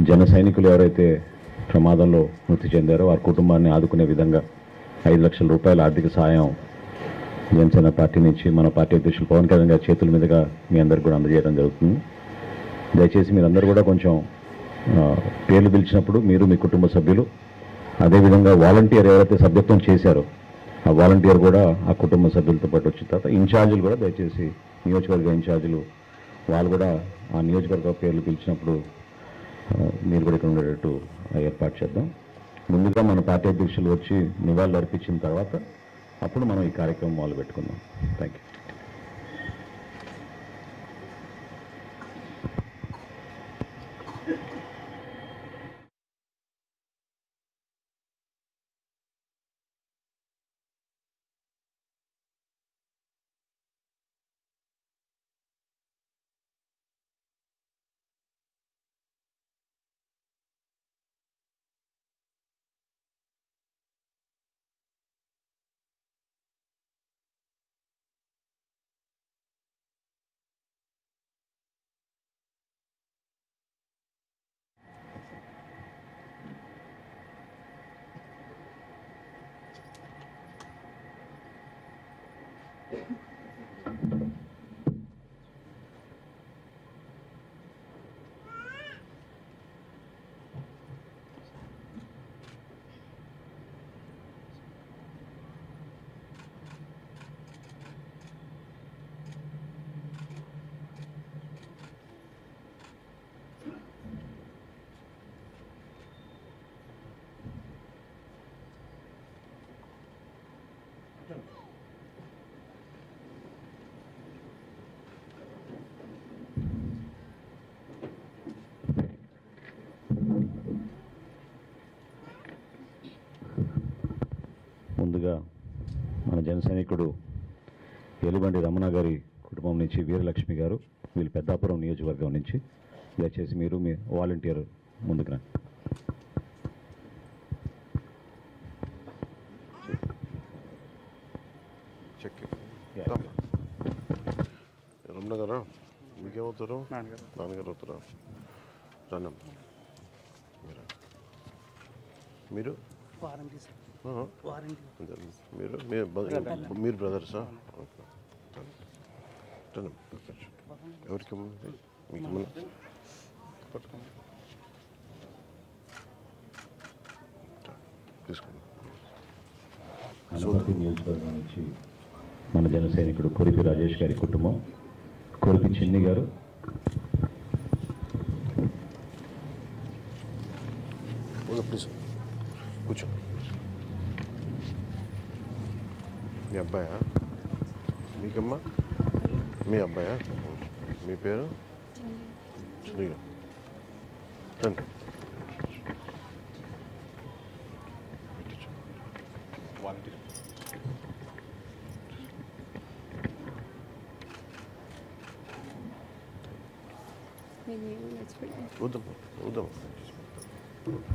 జన సైనికులు ఎవరైతే ప్రమాదంలో మృతి చెందారో వారి కుటుంబాన్ని ఆదుకునే విధంగా 5 లక్షల రూపాయల ఆర్థిక సహాయం జనసేన పార్టీ నుంచి మన పార్టీ అధ్యక్షులు పవన్ కళ్యాణ్ గారి చేతుల మీదుగా మీ అందరికి కూడా అందజేయడం జరుగుతుంది. దయచేసి మీరందరూ కూడా కొంచెం పేర్లు పిలిచినప్పుడు మీరు మీ కుటుంబ సభ్యులు, అదేవిధంగా వాలంటీర్ ఎవరైతే సభ్యత్వం చేశారో ఆ వాలంటీర్ కూడా ఆ కుటుంబ సభ్యులతో పాటు వచ్చిన తర్వాత ఇన్ఛార్జీలు కూడా దయచేసి నియోజకవర్గ ఇన్ఛార్జీలు వాళ్ళు కూడా ఆ నియోజకవర్గ పేర్లు పిలిచినప్పుడు మీరు కూడా ఇక్కడ ఉండేటట్టు ఏర్పాటు చేద్దాం. ముందుగా మన పార్టీ అధ్యక్షులు వచ్చి నివాళులు అర్పించిన తర్వాత అప్పుడు మనం ఈ కార్యక్రమం మొదలు పెట్టుకుందాం. Thank you. ముందుగా మన జన సైనికుడు ఎలుబండి రమణ గారి కుటుంబం నుంచి వీరలక్ష్మి గారు, వీళ్ళు పెద్దాపురం నియోజకవర్గం నుంచి. దయచేసి మీరు మీ వాలంటీర్ ముందుకు రండి. రమణ గారా, మీకేమవుతారు? నాన్నగారు అవుతారా? రానమ్మ. మీరు మీరు బ్రదర్సా? ఎవరికి మీకు తీసుకోండి. నియోజకవర్గం నుంచి మన జన సైనికుడు కొరిపి రాజేష్ గారి కుటుంబం, కొరిపి చిన్ని గారు, ప్లీజ్ కూర్చో. మీ అబ్బాయా? మీకమ్మా? మీ అబ్బాయా? మీ పేరు? చిన్నగా రండి.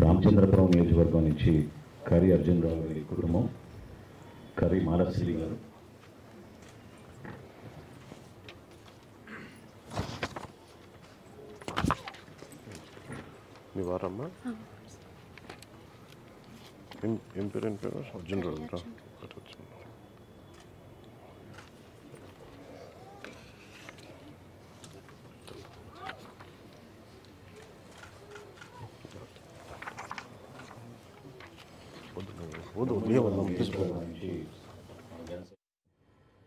రామచంద్రపురం నియోజకవర్గం నుంచి కరి అర్జున్ రావు గారి కుటుంబం, కరి మాలశ్రీ గారు, మీ వారమ్మా? ఏం పేరు? ఏం పేరు? అర్జున్ రావు.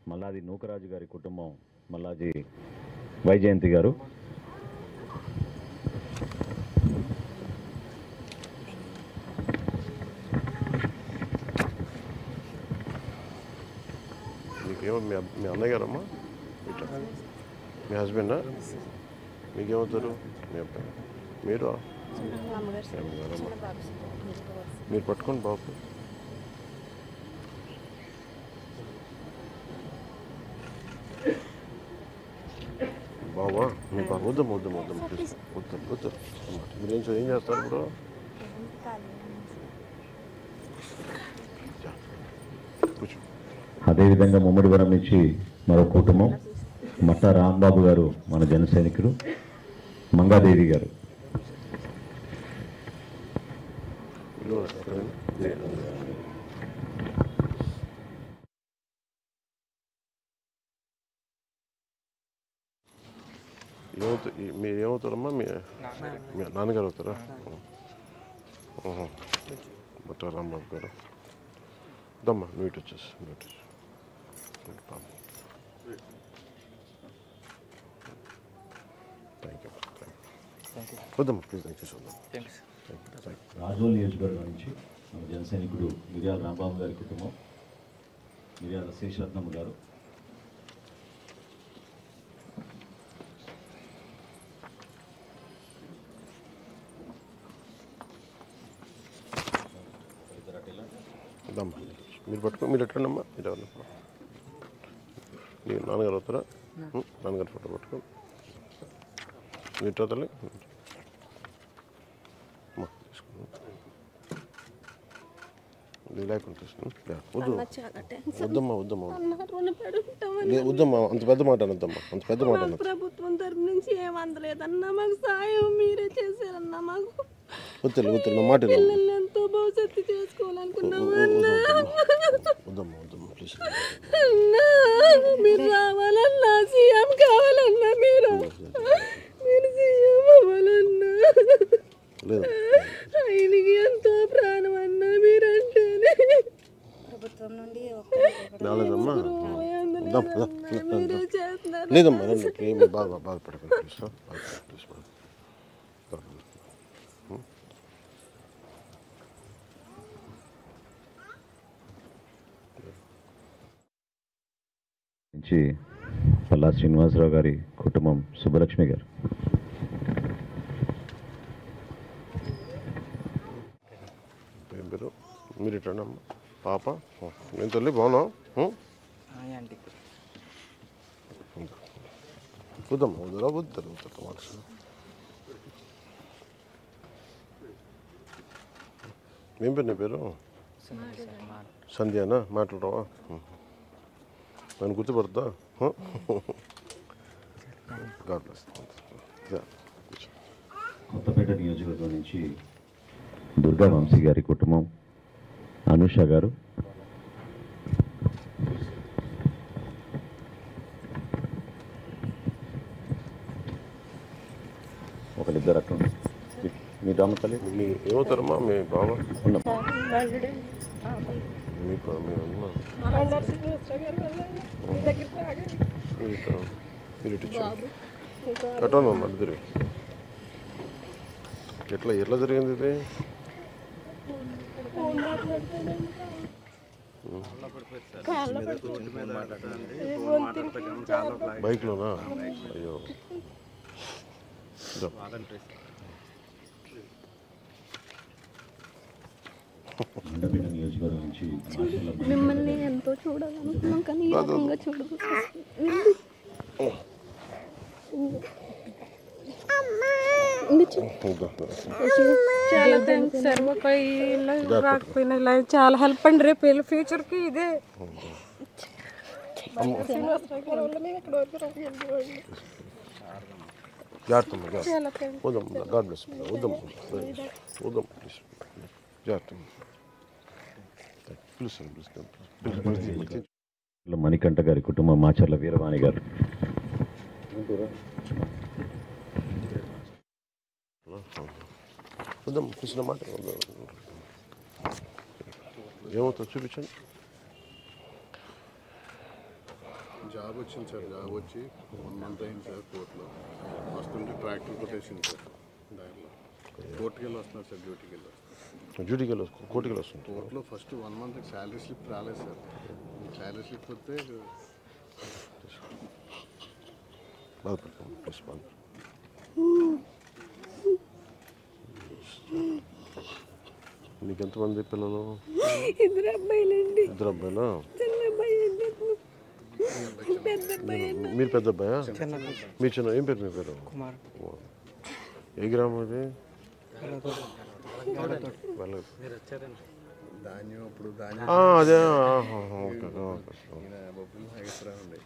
మల్లాది నూకరాజు గారి కుటుంబం, మల్లాది వైజయంతి గారు, మీకేమో మీ అన్నయ్య గారమ్మా? మీ హస్బెండా? మీకేమవుతారు? మీ అబ్బాయి. మీరు మీరు పట్టుకోండి బాబు. బాబా మీ బాబు వద్దాం వద్దాం వద్దాం ప్లీజ్ వద్దాం వద్దాం. మీరు ఏం చేస్తారు ఇప్పుడు? కూర్చో. అదేవిధంగా ముమ్మడివరం నుంచి మరో కుటుంబం, మట్టా రాంబాబు గారు మన జన సైనికుడు, మంగాదేవి గారు. మీరు ఏమవుతారమ్మా? మీ నాన్నగారు అవుతారా? బట్ట రాంబాబు గారు దమ్మా నువ్వు ఇటు వచ్చేసి థ్యాంక్ యూ వద్దమ్మా ప్లీజ్ థ్యాంక్ యూ. రాజోల్ నియోజకవర్గం నుంచి మన జన సైనికుడు మిర్యాల రాంబాబు గారి కుటుంబం, మిర్యాల శేషరత్నమ్మ గారు, దమ్మా మీరు పట్టుకో, మీరు ఎట్లండమ్మా, మీరు ఎవరన్నా మీరు నాన్నగారు అవుతారా? నాన్నగారు ఫోటో పట్టుకో, మీరు ఇట్లా తల్లి వద్దమ్మా అంత పెద్ద మాట అనొద్దమ్మా, అంత పెద్ద మాట అనొద్దు. ప్రభుత్వం తరపు నుంచి ఏం అందలేదన్నా, మాకు సాయం మీరే చేశారన్నా. మాకు వద్దు నా మాట పిల్లల్ని ఎంతో భవిష్యత్తు చేసుకోవాలనుకున్నామన్నా. వద్దమ్మా ప్లీజ్. మీరు రావాలన్నా, సీఎం కావాలన్నా, మీరు సీఎం అవ్వాలన్నా. లేదు ఆయనకి ఎంతో ప్రాణం అన్నా మీరంటేనే. ప్రభుత్వం నుండి రాలేదమ్మా. మీరే చేస్తున్నారు. లేదమ్మా రండి, ఏమి బాధపడకండి ప్లీజ్. నుంచి పల్లా శ్రీనివాసరావు గారి కుటుంబం, సుబ్బలక్ష్మి గారు. ఏం పేరు? మీరు ఇట్లా అమ్మా పాప. నేను తల్లి బాగున్నావు? వద్దమ్మా వద్దు ఏం పేరు? నీ పేరు సంధ్యానా? మాట్లాడరావా? నన్ను గుర్తుపడతా? కొత్తపేట నియోజకవర్గం నుంచి దుర్గా వంశీ గారి కుటుంబం, అనుష గారు, ఒకరిద్దరు అక్కడ మీ రామతల్లి. మీ ఏమవుతారమ్మా? మీ బావ ఉన్నాం. మీ అమ్మ మీరు ఇటు కట్టనమ్మా ఇద్దరు. ఎట్లా జరిగింది ఇది? బైక్లోనా? అయ్యో నియోజకవర్గం నుంచి మిమ్మల్ని ఎంతో చూడాలనుకున్నాం, కానీ ఈ రకంగా చూడదు. చాలా థ్యాంక్స్ సార్. మాకు ఇలా రాకపోయినా ఇలా చాలా హెల్ప్ అండి. రేపు వీళ్ళ ఫ్యూచర్కి ఇదే. మణికంఠ గారి కుటుంబం, మాచర్ల వీరవాణి గారు. వద్దాం కృష్ణ మాట ఏమవుతుంది చూపించండి. జాబ్ వచ్చింది సార్. జాబ్ వచ్చి 1 month అయింది సార్. కోర్టులో వస్తుంటే ట్రాక్టర్ కొట్టేసింది సార్. దారిలో కోర్టుకి వెళ్ళి వస్తున్నారు సార్. డ్యూటీకి వెళ్ళి కోర్టుకి వెళ్ళి వస్తుంది. కోర్టులో ఫస్ట్ 1 month శాలరీ స్లిప్ రాలేదు సార్. శాలరీ స్లిప్ వస్తే బాధపడతాం. నీకు ఎంతమంది పిల్లలు? 2 అబ్బాయిలండి. 2 అబ్బాయిలా? చిన్న అబ్బాయి, పెద్ద అబ్బాయి. మీరు పెద్ద అబ్బాయా? మీ చిన్న ఏం పేరు? మీ పేరు? ఏ గ్రామం ఇది? ధాన్యం అప్పుడు ధాన్యం అదే బొబ్బులు హైదరాబాద్ ఉండే.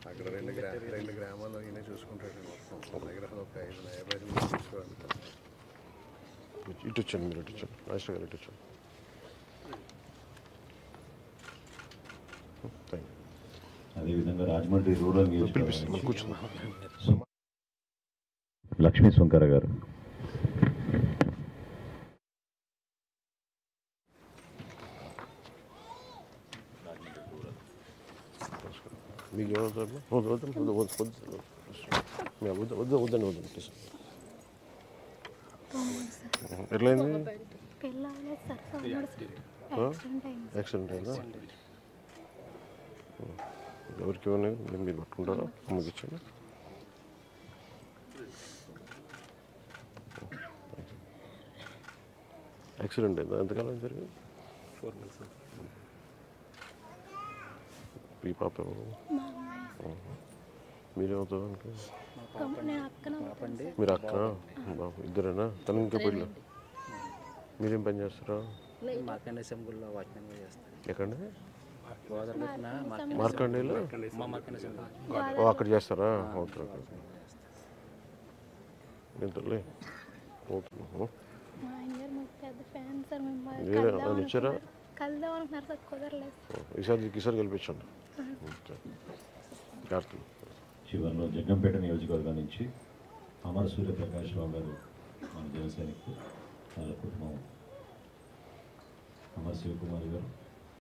అక్కడ 2 గ్రామాలు ఈయన చూసుకుంటాడు. మొత్తం దగ్గర ఒక 5 చూసుకోవాలి. ఇటు వచ్చాను, మీరు ఇటు వచ్చాను, రాజేష్ గారు ఇటు వచ్చాను. Thank you. అదేవిధంగా రాజమండ్రి రూరల్ పిలిపిస్తాను, మనం కూర్చుందాం. లక్ష్మీ సుంకర గారు. మీకు ఏమవుతారు? వద్దండి ప్లీజ్. ఎట్లయింది? యాక్సిడెంట్ అయిందా? ఎవరికి ఏమన్నా మీరు పట్టుకుంటారా? అమ్మకి ఇచ్చండి. యాక్సిడెంట్ అయిందా? ఎంతకాలం జరిగింది? 4 months. ఈ పాప ఎవరు? మీరేమవుతారు అనుకో? మీరు అక్క బాబు ఇద్దరేనా? తను ఇంకా పెళ్ళి. మీరేం పని చేస్తారా? ఎక్కడ? మార్కండేలో అక్కడ చేస్తారా? Okay okay. నేను తల్లి అవుతున్నాను. వచ్చారా? ఈసారి గెలిపించండి. చివరిలో జగ్గంపేట నియోజకవర్గం నుంచి అమర సూర్యప్రకాష్ రావు గారు మన జనసైనికులు, వాళ్ళ కుటుంబం అమర్ శివకుమార్ గారు,